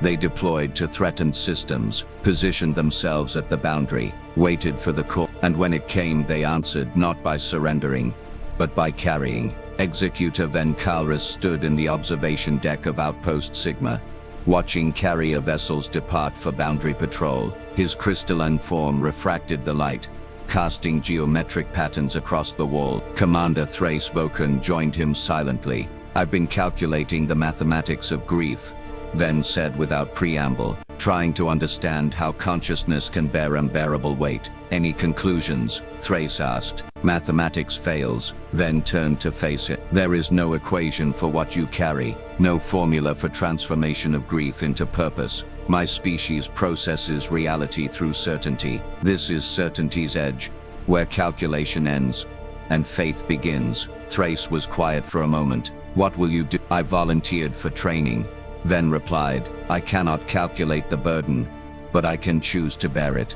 They deployed to threatened systems, positioned themselves at the boundary, waited for the call, and when it came they answered not by surrendering, but by carrying. Executor Ven Kalris stood in the observation deck of Outpost Sigma, watching carrier vessels depart for boundary patrol. His crystalline form refracted the light, casting geometric patterns across the wall. Commander Thrace Vokan joined him silently. "I've been calculating the mathematics of grief," Ven said without preamble, "trying to understand how consciousness can bear unbearable weight." "Any conclusions?" Thrace asked. "Mathematics fails." Ven turned to face it. "There is no equation for what you carry, no formula for transformation of grief into purpose. My species processes reality through certainty. This is certainty's edge, where calculation ends and faith begins." Thrace was quiet for a moment. "What will you do?" "I volunteered for training," Ven replied. "I cannot calculate the burden, but I can choose to bear it."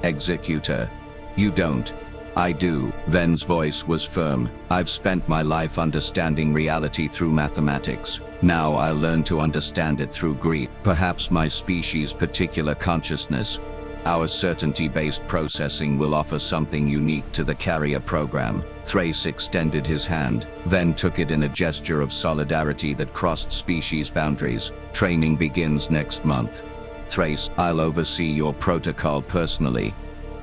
"Executor, you don't." "I do." Ven's voice was firm. "I've spent my life understanding reality through mathematics. Now I'll learn to understand it through grief. Perhaps my species' particular consciousness, our certainty-based processing, will offer something unique to the carrier program." Thrace extended his hand, then took it in a gesture of solidarity that crossed species boundaries. "Training begins next month. Thrace, I'll oversee your protocol personally."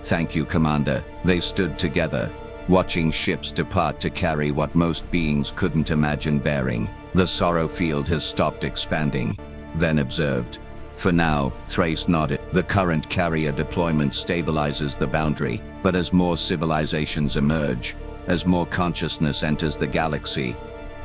"Thank you, Commander." They stood together, watching ships depart to carry what most beings couldn't imagine bearing. "The sorrow field has stopped expanding," Ven observed. "For now," Thrace nodded. "The current carrier deployment stabilizes the boundary, but as more civilizations emerge, as more consciousness enters the galaxy,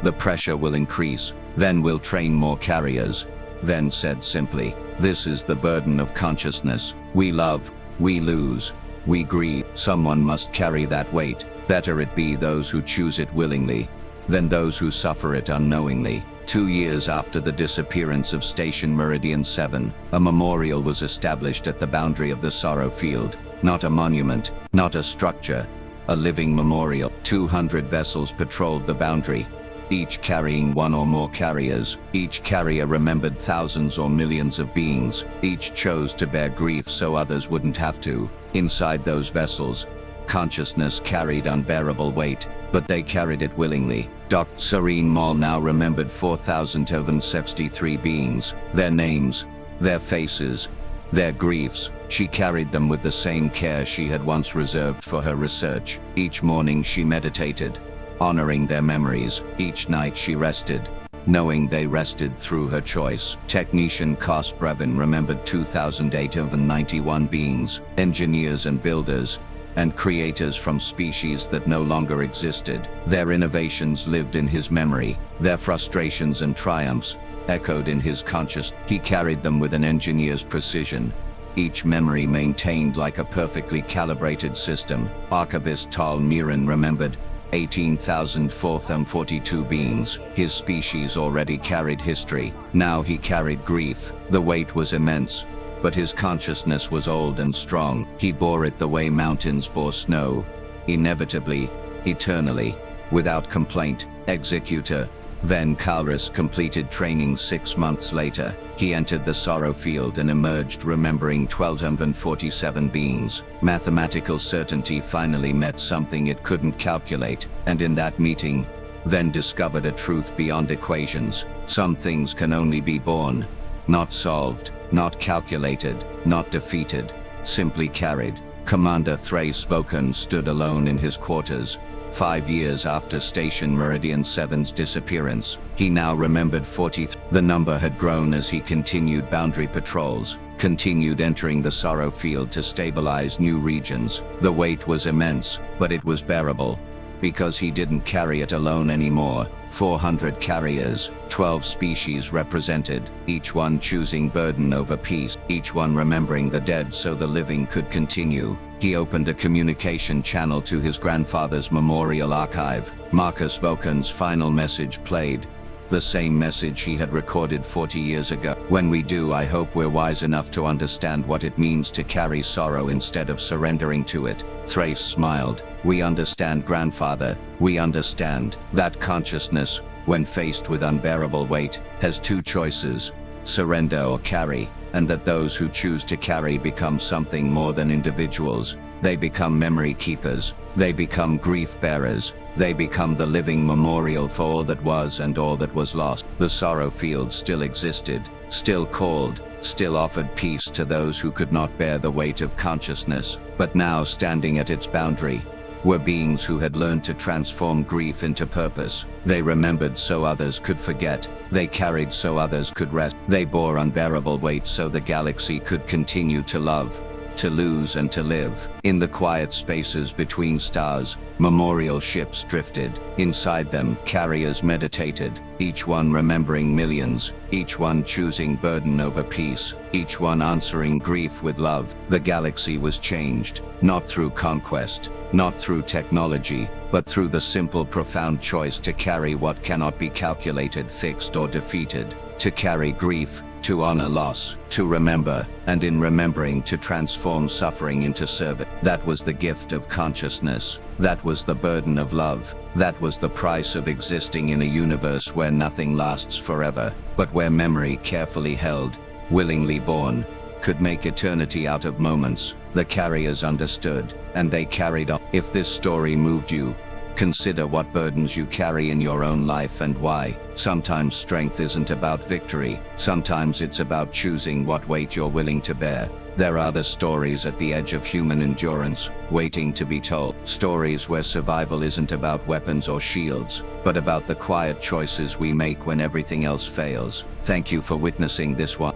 the pressure will increase. Then we'll train more carriers." Ven said simply, "This is the burden of consciousness. We love, we lose, we grieve. Someone must carry that weight. Better it be those who choose it willingly than those who suffer it unknowingly." 2 years after the disappearance of Station Meridian 7, a memorial was established at the boundary of the Sorrow Field. Not a monument, not a structure, a living memorial. 200 vessels patrolled the boundary, each carrying one or more carriers. Each carrier remembered thousands or millions of beings. Each chose to bear grief so others wouldn't have to. Inside those vessels, consciousness carried unbearable weight, but they carried it willingly. Dr. Serene Mall now remembered 4,063 beings, their names, their faces, their griefs. She carried them with the same care she had once reserved for her research. Each morning she meditated, honoring their memories. Each night she rested, knowing they rested through her choice. Technician Kos Brevin remembered 2,891 beings, engineers and builders, and creators from species that no longer existed. Their innovations lived in his memory, their frustrations and triumphs echoed in his consciousness. He carried them with an engineer's precision, each memory maintained like a perfectly calibrated system. Archivist Tal Miran remembered 18,442 beings. His species already carried history. Now he carried grief. The weight was immense, but his consciousness was old and strong. He bore it the way mountains bore snow, inevitably, eternally, without complaint. Executor Ven Kalris completed training 6 months later. He entered the Sorrow Field and emerged remembering 1,247 beings. Mathematical certainty finally met something it couldn't calculate, and in that meeting, Ven discovered a truth beyond equations. Some things can only be born, not solved, not calculated, not defeated, simply carried. Commander Thrace Vokan stood alone in his quarters. 5 years after Station Meridian 7's disappearance, he now remembered 43. The number had grown as he continued boundary patrols, continued entering the Sorrow Field to stabilize new regions. The weight was immense, but it was bearable, because he didn't carry it alone anymore. 400 carriers, 12 species represented, each one choosing burden over peace, each one remembering the dead so the living could continue. He opened a communication channel to his grandfather's memorial archive. Marcus Vokan's final message played, the same message he had recorded 40 years ago. "When we do, I hope we're wise enough to understand what it means to carry sorrow instead of surrendering to it." Thrace smiled. "We understand, grandfather. We understand that consciousness, when faced with unbearable weight, has 2 choices: surrender or carry, and that those who choose to carry become something more than individuals, They become memory keepers. They become grief bearers. They become the living memorial for all that was and all that was lost. The sorrow field still existed, still called, still offered peace to those who could not bear the weight of consciousness, but now standing at its boundary were beings who had learned to transform grief into purpose. They remembered so others could forget. They carried so others could rest. They bore unbearable weight so the galaxy could continue to love, to lose and to live. In the quiet spaces between stars, memorial ships drifted. Inside them, carriers meditated, each one remembering millions, each one choosing burden over peace, each one answering grief with love. The galaxy was changed, not through conquest, not through technology, but through the simple, profound choice to carry what cannot be calculated, fixed, or defeated, to carry grief, to honor loss, to remember, and in remembering to transform suffering into service. That was the gift of consciousness. That was the burden of love. That was the price of existing in a universe where nothing lasts forever, but where memory, carefully held, willingly born, could make eternity out of moments. The carriers understood, and they carried on. If this story moved you, consider what burdens you carry in your own life and why. Sometimes strength isn't about victory. Sometimes it's about choosing what weight you're willing to bear. There are the stories at the edge of human endurance, waiting to be told. Stories where survival isn't about weapons or shields, but about the quiet choices we make when everything else fails. Thank you for witnessing this one.